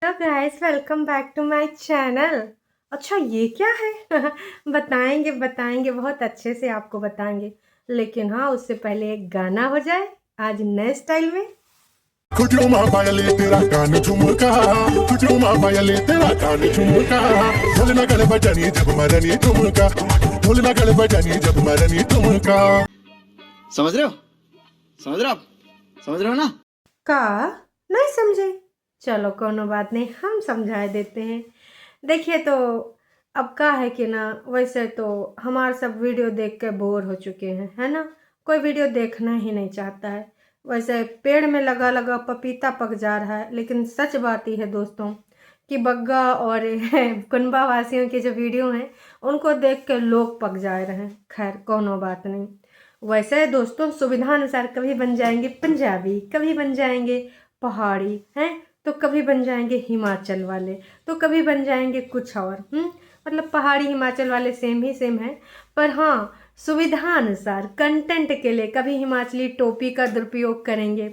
Hello guys, welcome back to my channel. अच्छा, ये क्या है? बताएंगे बताएंगे, बहुत अच्छे से आपको बताएंगे। लेकिन हाँ, उससे पहले एक गाना हो जाए आज नए स्टाइल में। खुजूमा पायले तेरा कान झुमका, खुजूमा पायले तेरा कान झुमका, ढोलना गले बजानी जब मरनी ठुमका, ढोलना गले बजानी जब मरनी ठुमका। समझ रहे हो? समझ रहे हो आप? समझ रहे हो ना? का नहीं समझे? चलो कोनो बात नहीं, हम समझा देते हैं। देखिए तो अब का है कि ना, वैसे तो हमारे सब वीडियो देख के बोर हो चुके हैं, है ना। कोई वीडियो देखना ही नहीं चाहता है। वैसे पेड़ में लगा लगा पपीता पक जा रहा है, लेकिन सच बात ही है दोस्तों कि बग्गा और कुनबा वासियों के जो वीडियो हैं उनको देख के लोग पक जा रहे हैं। खैर कोनो बात नहीं। वैसे दोस्तों, सुविधा अनुसार कभी बन जाएंगे पंजाबी, कभी बन जाएंगे पहाड़ी हैं, तो कभी बन जाएंगे हिमाचल वाले, तो कभी बन जाएंगे कुछ और। मतलब पहाड़ी हिमाचल वाले सेम ही सेम है, पर हाँ, सुविधा अनुसार कंटेंट के लिए कभी हिमाचली टोपी का दुरुपयोग करेंगे,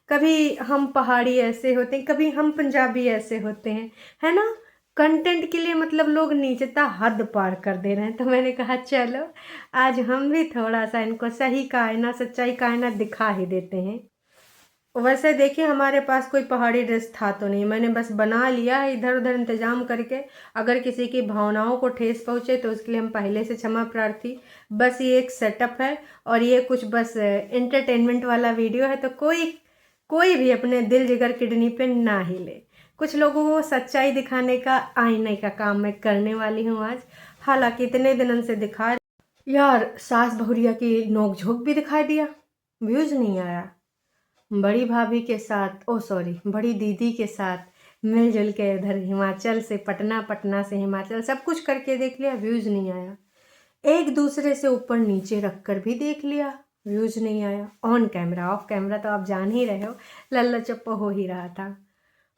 कभी हम पहाड़ी ऐसे होते हैं, कभी हम पंजाबी ऐसे होते हैं, है ना। कंटेंट के लिए मतलब लोग नीचता हद पार कर दे रहे हैं, तो मैंने कहा चलो आज हम भी थोड़ा सा इनको सही का आईना, सच्चाई का आईना दिखा ही देते हैं। वैसे देखिए, हमारे पास कोई पहाड़ी ड्रेस था तो नहीं, मैंने बस बना लिया है इधर उधर इंतजाम करके। अगर किसी की भावनाओं को ठेस पहुँचे तो उसके लिए हम पहले से क्षमा प्रार्थी। बस ये एक सेटअप है और ये कुछ बस एंटरटेनमेंट वाला वीडियो है, तो कोई कोई भी अपने दिल जिगर किडनी पे ना ही ले। कुछ लोगों को सच्चाई दिखाने का, आईने का काम मैं करने वाली हूँ आज। हालांकि इतने दिनों से दिखा यार, सास बहुरिया की नोकझोंक भी दिखाई दिया, व्यूज नहीं आया। बड़ी भाभी के साथ, ओ सॉरी, बड़ी दीदी के साथ मिलजुल के इधर हिमाचल से पटना, पटना से हिमाचल, सब कुछ करके देख लिया, व्यूज नहीं आया। एक दूसरे से ऊपर नीचे रख कर भी देख लिया, व्यूज नहीं आया। ऑन कैमरा, ऑफ कैमरा तो आप जान ही रहे हो, लल्ला चप्पा हो ही रहा था।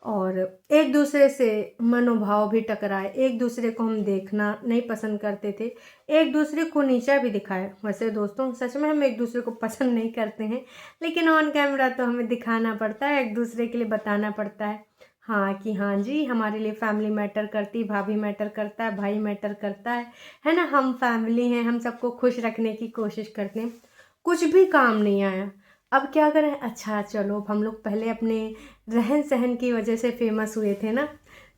और एक दूसरे से मनोभाव भी टकराए, एक दूसरे को हम देखना नहीं पसंद करते थे, एक दूसरे को नीचा भी दिखाए। वैसे दोस्तों, सच में हम एक दूसरे को पसंद नहीं करते हैं, लेकिन ऑन कैमरा तो हमें दिखाना पड़ता है, एक दूसरे के लिए बताना पड़ता है। हाँ कि हाँ जी, हमारे लिए फैमिली मैटर करती, भाभी मैटर करता है, भाई मैटर करता है ना। हम फैमिली हैं, हम सबको खुश रखने की कोशिश करते हैं। कुछ भी काम नहीं आया, अब क्या करें। अच्छा चलो, अब हम लोग पहले अपने रहन सहन की वजह से फेमस हुए थे ना,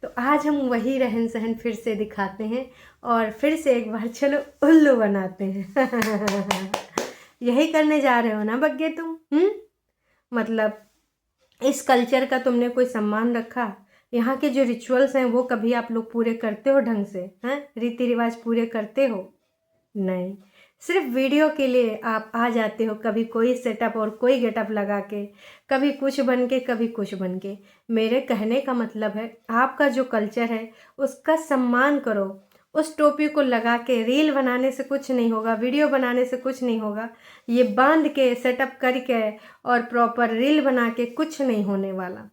तो आज हम वही रहन सहन फिर से दिखाते हैं और फिर से एक बार चलो उल्लू बनाते हैं। यही करने जा रहे हो ना बग्गे तुम? मतलब इस कल्चर का तुमने कोई सम्मान रखा? यहाँ के जो रिचुअल्स हैं वो कभी आप लोग पूरे करते हो ढंग से? हैं, रीति रिवाज पूरे करते हो? नहीं, सिर्फ वीडियो के लिए आप आ जाते हो, कभी कोई सेटअप और कोई गेटअप लगा के, कभी कुछ बन के, कभी कुछ बन के। मेरे कहने का मतलब है, आपका जो कल्चर है उसका सम्मान करो। उस टोपी को लगा के रील बनाने से कुछ नहीं होगा, वीडियो बनाने से कुछ नहीं होगा। ये बांध के सेटअप करके और प्रॉपर रील बना के कुछ नहीं होने वाला।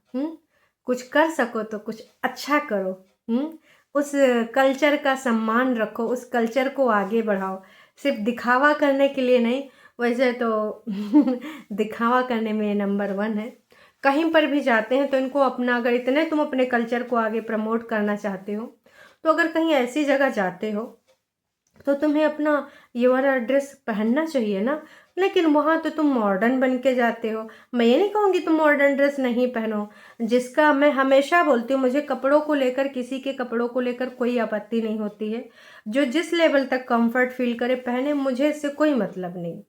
कुछ कर सको तो कुछ अच्छा करो। उस कल्चर का सम्मान रखो, उस कल्चर को आगे बढ़ाओ, सिर्फ दिखावा करने के लिए नहीं। वैसे तो दिखावा करने में नंबर 1 है। कहीं पर भी जाते हैं तो इनको अपना, अगर इतने तुम अपने कल्चर को आगे प्रमोट करना चाहते हो, तो अगर कहीं ऐसी जगह जाते हो तो तुम्हें अपना ये वाला ड्रेस पहनना चाहिए ना। लेकिन वहाँ तो तुम मॉडर्न बन के जाते हो। मैं ये नहीं कहूँगी तुम मॉडर्न ड्रेस नहीं पहनो, जिसका मैं हमेशा बोलती हूँ, मुझे कपड़ों को लेकर, किसी के कपड़ों को लेकर कोई आपत्ति नहीं होती है। जो जिस लेवल तक कंफर्ट फील करे पहने, मुझे इससे कोई मतलब नहीं।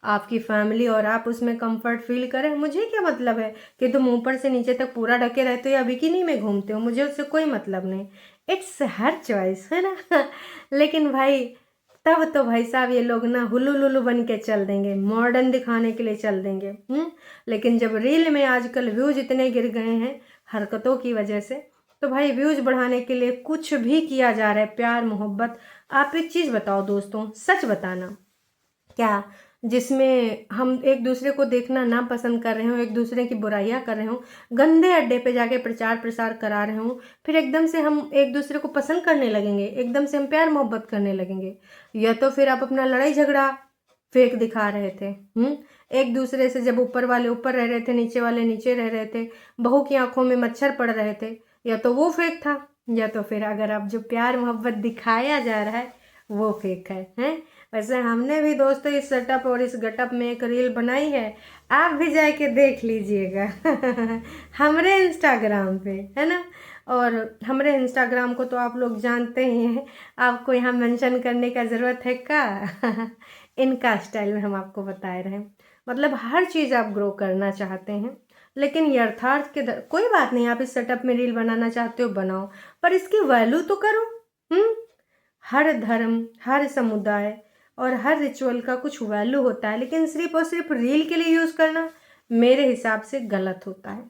आपकी फैमिली और आप उसमें कंफर्ट फील करें, मुझे क्या मतलब है कि तुम ऊपर से नीचे तक पूरा ढके रहते हो या बिकिनी में घूमते हो, मुझे उससे कोई मतलब नहीं। इट्स हर चॉइस, है ना। लेकिन भाई, तब तो भाई साहब ये लोग ना हुल्लू लुल्लू बन के चल देंगे, मॉडर्न दिखाने के लिए चल देंगे। लेकिन जब रील में आजकल व्यूज इतने गिर गए हैं हरकतों की वजह से, तो भाई व्यूज बढ़ाने के लिए कुछ भी किया जा रहा है, प्यार मोहब्बत। आप एक चीज़ बताओ दोस्तों, सच बताना, क्या जिसमें हम एक दूसरे को देखना ना पसंद कर रहे हो, एक दूसरे की बुराइयां कर रहे हो, गंदे अड्डे पे जाके प्रचार प्रसार करा रहे हो, फिर एकदम से हम एक दूसरे को पसंद करने लगेंगे, एकदम से हम प्यार मोहब्बत करने लगेंगे? या तो फिर आप अपना लड़ाई झगड़ा फेक दिखा रहे थे। एक दूसरे से जब ऊपर वाले ऊपर रह रहे थे, नीचे वाले नीचे रह रहे थे, बहू की आंखों में मच्छर पड़ रहे थे, या तो वो फेक था, या तो फिर अगर आप जो प्यार मोहब्बत दिखाया जा रहा है वो फेक है, हैं? वैसे हमने भी दोस्तों इस सेटअप और इस गटअप में एक रील बनाई है, आप भी जाके देख लीजिएगा हमारे इंस्टाग्राम पे, है ना। और हमारे इंस्टाग्राम को तो आप लोग जानते ही हैं, आपको यहाँ मेंशन करने का ज़रूरत है का इनका स्टाइल में हम आपको बता रहे हैं। मतलब हर चीज़ आप ग्रो करना चाहते हैं, लेकिन यथार्थ के कोई बात नहीं, आप इस सेटअप में रील बनाना चाहते हो बनाओ, पर इसकी वैल्यू तो करो। हर धर्म, हर समुदाय और हर रिचुअल का कुछ वैल्यू होता है, लेकिन सिर्फ और सिर्फ रील के लिए यूज़ करना मेरे हिसाब से गलत होता है।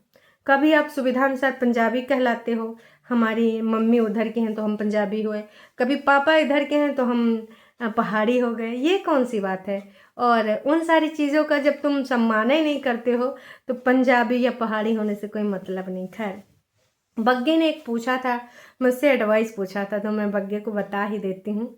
कभी आप सुविधा अनुसार पंजाबी कहलाते हो, हमारी मम्मी उधर के हैं तो हम पंजाबी हुए, कभी पापा इधर के हैं तो हम पहाड़ी हो गए, ये कौन सी बात है। और उन सारी चीज़ों का जब तुम सम्मान ही नहीं करते हो तो पंजाबी या पहाड़ी होने से कोई मतलब नहीं। खैर, बग्गे ने एक पूछा था मुझसे, एडवाइस पूछा था, तो मैं बग्गे को बता ही देती हूँ।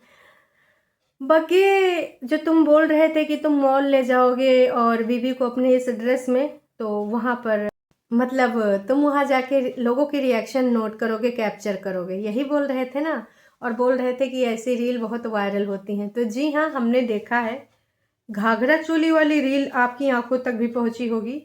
बग्गे, जो तुम बोल रहे थे कि तुम मॉल ले जाओगे और बीवी को अपने इस ड्रेस में, तो वहाँ पर मतलब तुम वहाँ जाके लोगों की रिएक्शन नोट करोगे, कैप्चर करोगे, यही बोल रहे थे ना। और बोल रहे थे कि ऐसी रील बहुत वायरल होती हैं। तो जी हाँ, हमने देखा है। घाघरा चोली वाली रील आपकी आंखों तक भी पहुंची होगी,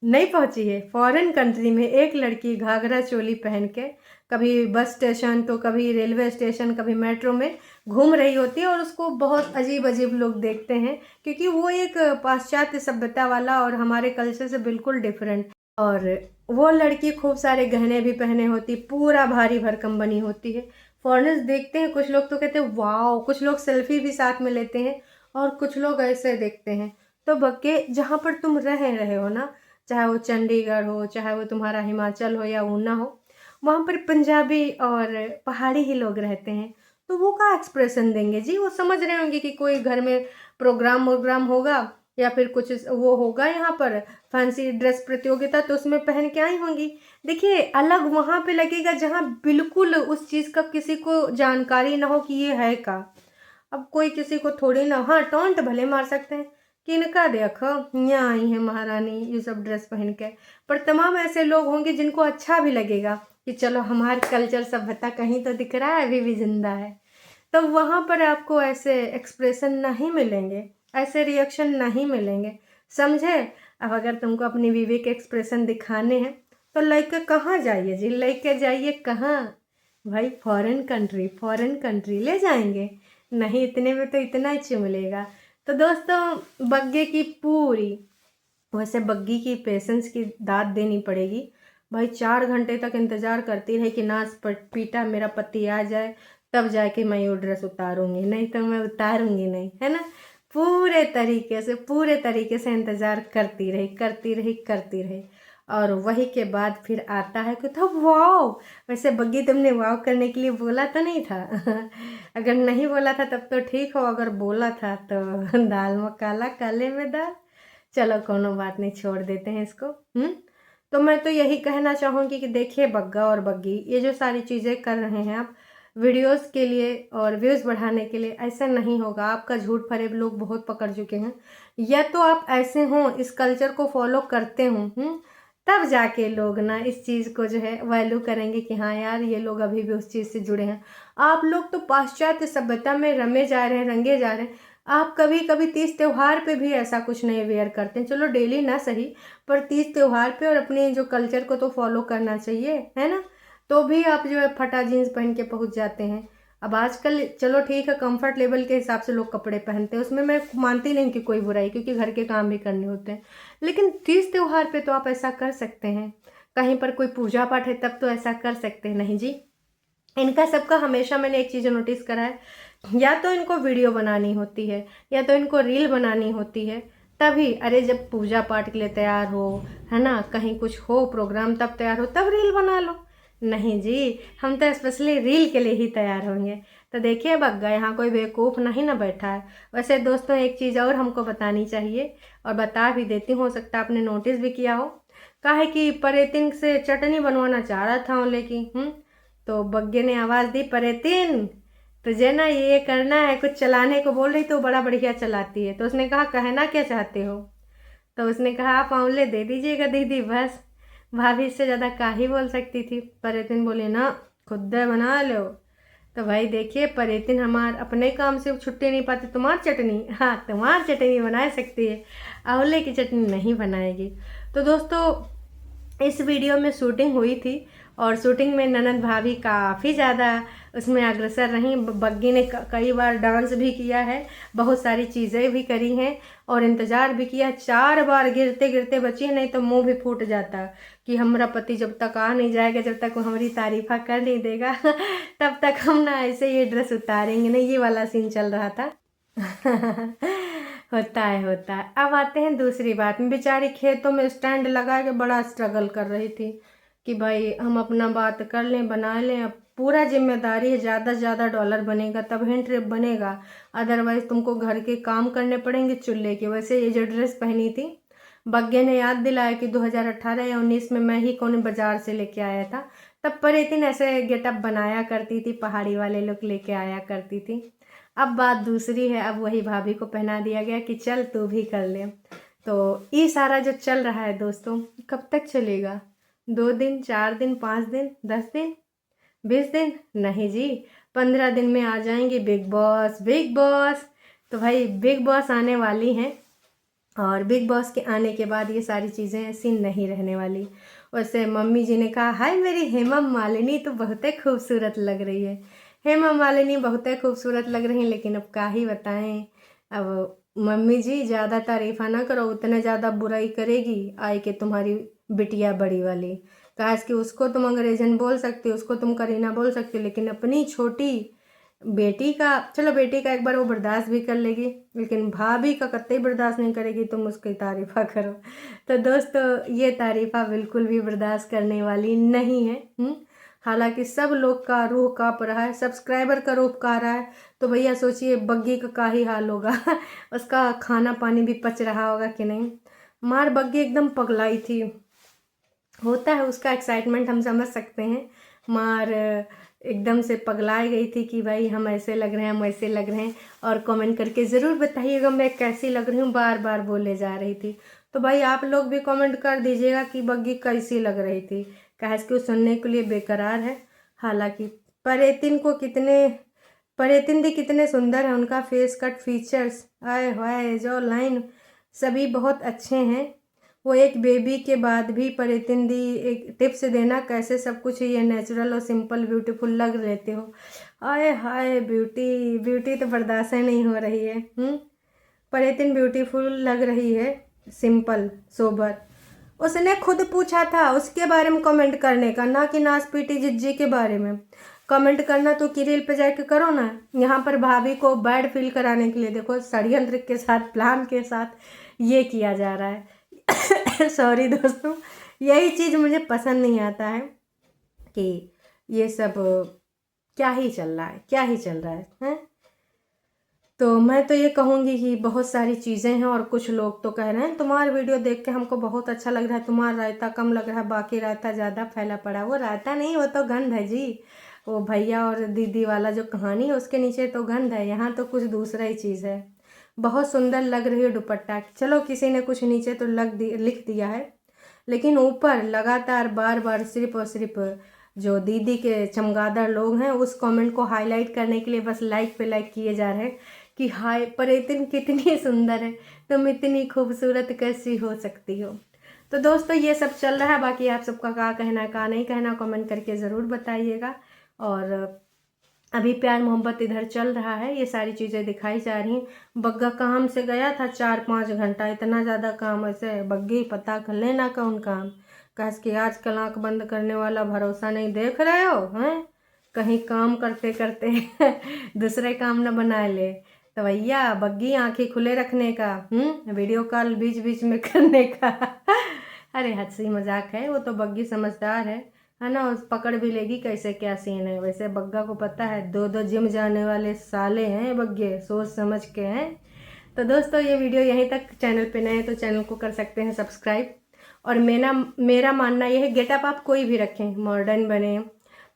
नहीं पहुंची है? फॉरेन कंट्री में एक लड़की घाघरा चोली पहन के कभी बस स्टेशन तो कभी रेलवे स्टेशन, कभी मेट्रो में घूम रही होती है, और उसको बहुत अजीब अजीब लोग देखते हैं, क्योंकि वो एक पाश्चात्य सभ्यता वाला और हमारे कल्चर से बिल्कुल डिफरेंट। और वो लड़की खूब सारे गहने भी पहने होती, पूरा भारी भरकम बनी होती है। फॉरेनर्स देखते हैं, कुछ लोग तो कहते हैं वाओ, कुछ लोग सेल्फी भी साथ में लेते हैं, और कुछ लोग ऐसे देखते हैं। तो बक्के, जहाँ पर तुम रह रहे हो ना, चाहे वो चंडीगढ़ हो, चाहे वो तुम्हारा हिमाचल हो या ऊना हो, वहाँ पर पंजाबी और पहाड़ी ही लोग रहते हैं। तो वो का एक्सप्रेशन देंगे जी? वो समझ रहे होंगे कि कोई घर में प्रोग्राम वोग्राम होगा या फिर कुछ वो होगा यहाँ पर फैंसी ड्रेस प्रतियोगिता, तो उसमें पहन के आई होंगी। देखिए, अलग वहाँ पे लगेगा जहाँ बिल्कुल उस चीज़ का किसी को जानकारी ना हो कि ये है का। अब कोई किसी को थोड़ी ना, हाँ टॉन्ट भले मार सकते हैं कि इनका देखो यहाँ आई है महारानी ये सब ड्रेस पहन के, पर तमाम ऐसे लोग होंगे जिनको अच्छा भी लगेगा कि चलो हमारा कल्चर सभ्यता कहीं तो दिख रहा है, अभी भी जिंदा है। तो वहाँ पर आपको ऐसे एक्सप्रेशन नहीं मिलेंगे, ऐसे रिएक्शन नहीं मिलेंगे, समझे। अब अगर तुमको अपनी बीवी के एक्सप्रेशन दिखाने हैं तो लेके कहाँ जाइए जी? लेके जाइए कहाँ भाई? फॉरेन कंट्री ले जाएंगे? नहीं, इतने में तो इतना ही मिलेगा। तो दोस्तों, बग्गे की पूरी, वैसे बग्गी की पेशेंस की दाद देनी पड़ेगी भाई। 4 घंटे तक इंतज़ार करती रही कि नाच पीटा मेरा पति आ जाए तब जाके मैं ये ड्रेस उतारूंगी, नहीं तो मैं उतारूंगी नहीं, है ना। पूरे तरीके से इंतज़ार करती रही, और वही के बाद फिर आता है कि तो वाओ। वैसे बग्गी, तुमने वाओ करने के लिए बोला तो नहीं था अगर नहीं बोला था तब तो ठीक हो, अगर बोला था तो दाल में काला काले में दाल। चलो कोनो बात नहीं, छोड़ देते हैं इसको। तो मैं तो यही कहना चाहूँगी कि देखिए, बग्गा और बग्गी ये जो सारी चीज़ें कर रहे हैं आप वीडियोस के लिए और व्यूज़ बढ़ाने के लिए, ऐसा नहीं होगा। आपका झूठ फरेब लोग बहुत पकड़ चुके हैं। या तो आप ऐसे हों, इस कल्चर को फॉलो करते हों, तब जाके लोग ना इस चीज़ को जो है वैल्यू करेंगे कि हाँ यार, ये लोग अभी भी उस चीज़ से जुड़े हैं। आप लोग तो पाश्चात्य सभ्यता में रंगे जा रहे हैं। आप कभी कभी तीज त्यौहार पे भी ऐसा कुछ नहीं वेयर करते हैं, चलो डेली ना सही, पर तीज त्यौहार पे और अपने जो कल्चर को तो फॉलो करना चाहिए, है ना। तो भी आप जो है फटा जीन्स पहन के पहुंच जाते हैं। अब आजकल चलो ठीक है, कंफर्ट लेवल के हिसाब से लोग कपड़े पहनते हैं, उसमें मैं मानती नहीं कि कोई बुराई, क्योंकि घर के काम भी करने होते हैं। लेकिन तीज त्यौहार पे तो आप ऐसा कर सकते हैं, कहीं पर कोई पूजा पाठ है तब तो ऐसा कर सकते हैं। नहीं जी, इनका सबका हमेशा मैंने एक चीज़ नोटिस करा है, या तो इनको वीडियो बनानी होती है या तो इनको रील बनानी होती है, तभी अरे जब पूजा पाठ के लिए तैयार हो, है ना, कहीं कुछ हो प्रोग्राम तब तैयार हो, तब रील बना लो। नहीं जी, हम तो स्पेशली रील के लिए ही तैयार होंगे। तो देखिए बग्गा, यहाँ कोई बेवकूफ़ नहीं ना बैठा है। वैसे दोस्तों, एक चीज़ और हमको बतानी चाहिए, और बता भी देती हूँ, हो सकता है आपने नोटिस भी किया हो। काहे कि परेतिन से चटनी बनवाना चाह रहा था लेकिन तो बग्गे ने आवाज़ दी, परेतिन तुझे ना ये करना है, कुछ चलाने को बोल रही तो बड़ा बढ़िया चलाती है। तो उसने कहा कहना क्या चाहते हो? तो उसने कहा आप आंवले दे दीजिएगा दीदी बस। भाभी इससे ज़्यादा का ही बोल सकती थी। परितिन बोले ना खुद बना लो। तो भाई देखिए परितिन हमार अपने काम से छुट्टी नहीं पाती, तुम्हार चटनी, हाँ तुम्हार चटनी बना सकती है, आंवले की चटनी नहीं बनाएगी। तो दोस्तों इस वीडियो में शूटिंग हुई थी और शूटिंग में ननद भाभी काफ़ी ज़्यादा उसमें अग्रसर रहीं। बग्गी ने कई बार डांस भी किया है, बहुत सारी चीज़ें भी करी हैं और इंतज़ार भी किया। 4 बार गिरते गिरते बची, नहीं तो मुंह भी फूट जाता कि हमारा पति जब तक आ नहीं जाएगा, जब तक वो हमारी तारीफ़ा कर नहीं देगा तब तक हम ना ऐसे ये ड्रेस उतारेंगे नहीं। ये वाला सीन चल रहा था होता है। अब आते हैं दूसरी बात में। बेचारी खेतों में स्टैंड लगा के बड़ा स्ट्रगल कर रही थी कि भाई हम अपना बात कर लें, बना लें। अब पूरा जिम्मेदारी है, ज़्यादा से ज़्यादा डॉलर बनेगा तब हैंड ट्रिप बनेगा, अदरवाइज़ तुमको घर के काम करने पड़ेंगे चूल्हे के। वैसे ये जो ड्रेस पहनी थी बग्गे ने याद दिलाया कि 2018 या 19 में मैं ही कौन बाज़ार से लेके आया था। तब परितिन ऐसे गेटअप बनाया करती थी, पहाड़ी वाले लुक लेके आया करती थी। अब बात दूसरी है, अब वही भाभी को पहना दिया गया कि चल तू भी कर ले। तो ये सारा जो चल रहा है दोस्तों कब तक चलेगा? 2 दिन, 4 दिन, 5 दिन, 10 दिन, 20 दिन? नहीं जी, 15 दिन में आ जाएंगे बिग बॉस। बिग बॉस तो भाई बिग बॉस आने वाली हैं और बिग बॉस के आने के बाद ये सारी चीज़ें ऐसी नहीं रहने वाली। वैसे मम्मी जी ने कहा हाय मेरी हेमा मालिनी तो बहुत खूबसूरत लग रही है। हेमा मालिनी बहुत खूबसूरत लग रही हैं, लेकिन अब क्या ही बताएं। अब मम्मी जी ज़्यादा तारीफ़ा ना करो, उतने ज़्यादा बुराई करेगी आए कि तुम्हारी बिटिया बड़ी वाली। काश कि उसको तुम अंग्रेजन बोल सकती हो, उसको तुम करीना बोल सकती हो, लेकिन अपनी छोटी बेटी का, चलो बेटी का एक बार वो बर्दाश्त भी कर लेगी, लेकिन भाभी का कतई बर्दाश्त नहीं करेगी तुम उसकी तारीफ़ा करो। तो दोस्तों ये तारीफ़ा बिल्कुल भी बर्दाश्त करने वाली नहीं है। हालांकि सब लोग का रूह काँप रहा है, सब्सक्राइबर का रूह काँप रहा है। तो भैया सोचिए बग्गी का ही हाल होगा उसका खाना पानी भी पच रहा होगा कि नहीं। मार बग्गी एकदम पगलाई थी, होता है उसका एक्साइटमेंट हम समझ सकते हैं। मार एकदम से पगलाई गई थी कि भाई हम ऐसे लग रहे हैं, हम ऐसे लग रहे हैं। और कमेंट करके ज़रूर बताइएगा मैं कैसी लग रही हूँ, बार बार बोले जा रही थी। तो भाई आप लोग भी कमेंट कर दीजिएगा कि बग्गी कैसी लग रही थी, काहे कि वो सुनने के लिए बेकरार है। हालांकि परितिन दी कितने सुंदर हैं, उनका फेस कट फीचर्स आए हाय जो लाइन सभी बहुत अच्छे हैं। वो एक बेबी के बाद भी परितिन दी एक टिप्स देना कैसे सब कुछ ये नेचुरल और सिंपल ब्यूटीफुल लग लेते हो। आए हाय ब्यूटी तो बर्दाश्त नहीं हो रही है। परितिन ब्यूटीफुल लग रही है, सिंपल सोबर। उसने खुद पूछा था उसके बारे में कमेंट करने का, ना कि नाच पीटी जिज्जी के बारे में। कमेंट करना तो किरिल पे जाके करो ना। यहाँ पर भाभी को बैड फील कराने के लिए देखो षड्यंत्र के साथ, प्लान के साथ ये किया जा रहा है सॉरी दोस्तों, यही चीज़ मुझे पसंद नहीं आता है कि ये सब क्या ही चल रहा है। तो मैं तो ये कहूँगी कि बहुत सारी चीज़ें हैं और कुछ लोग तो कह रहे हैं तुम्हारा वीडियो देख के हमको बहुत अच्छा लग रहा है, तुम्हारा रायता कम लग रहा है, बाकी रायता ज़्यादा फैला पड़ा। वो रायता नहीं, वो तो गंध है जी। वो भैया और दीदी वाला जो कहानी है उसके नीचे तो गंध है, यहाँ तो कुछ दूसरा ही चीज़ है। बहुत सुंदर लग रही है दुपट्टा, चलो किसी ने कुछ नीचे तो लिख दिया है, लेकिन ऊपर लगातार बार बार सिर्फ और सिर्फ जो दीदी के चमगादड़ लोग हैं उस कमेंट को हाईलाइट करने के लिए बस लाइक पे लाइक किए जा रहे हैं कि हाय परितिन कितनी सुंदर है, तुम इतनी खूबसूरत कैसी हो सकती हो। तो दोस्तों ये सब चल रहा है, बाकी आप सबका क्या कहना क्या नहीं कहना कमेंट करके ज़रूर बताइएगा। और अभी प्यार मोहब्बत इधर चल रहा है, ये सारी चीज़ें दिखाई जा रही हैं। बग्गा काम से गया था 4-5 घंटा, इतना ज़्यादा काम ऐसे बग्गी पता कर लेना कौन काम। कह कि आजकल आँख बंद करने वाला भरोसा नहीं, देख रहे हो हैं कहीं काम करते करते दूसरे काम न बना ले। तो भैया बग्गी आँखें खुले रखने का, वीडियो कॉल बीच बीच में करने का अरे हंसी मजाक है, वो तो बग्गी समझदार है ना, उस पकड़ भी लेगी कैसे क्या सीन है। वैसे बग्गा को पता है 2-2 जिम जाने वाले साले हैं बग्गे, सोच समझ के हैं। तो दोस्तों ये वीडियो यहीं तक, चैनल पे नए तो चैनल को कर सकते हैं सब्सक्राइब। और मेरा मानना यह है गेटअप आप कोई भी रखें, मॉडर्न बने,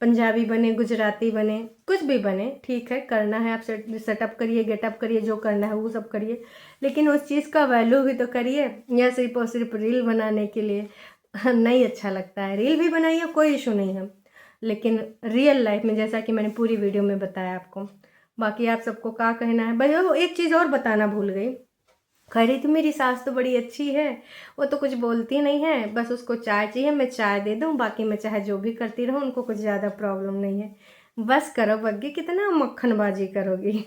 पंजाबी बने, गुजराती बने, कुछ भी बने, ठीक है करना है आप सेटअप करिए, गेटअप करिए, जो करना है वो सब करिए, लेकिन उस चीज़ का वैल्यू भी तो करिए। या सिर्फ और सिर्फ रील बनाने के लिए नहीं अच्छा लगता है। रील भी बनाइए, कोई इशू नहीं है, लेकिन रियल लाइफ में जैसा कि मैंने पूरी वीडियो में बताया आपको। बाकी आप सबको क्या कहना है भाई। वो एक चीज़ और बताना भूल गई, कह रही थी मेरी सास तो बड़ी अच्छी है, वो तो कुछ बोलती नहीं है, बस उसको चाय चाहिए मैं चाय दे दूँ, बाकी मैं चाहे जो भी करती रहूँ, उनको कुछ ज़्यादा प्रॉब्लम नहीं है। बस करो बग्गी, कितना मक्खनबाजी करोगी।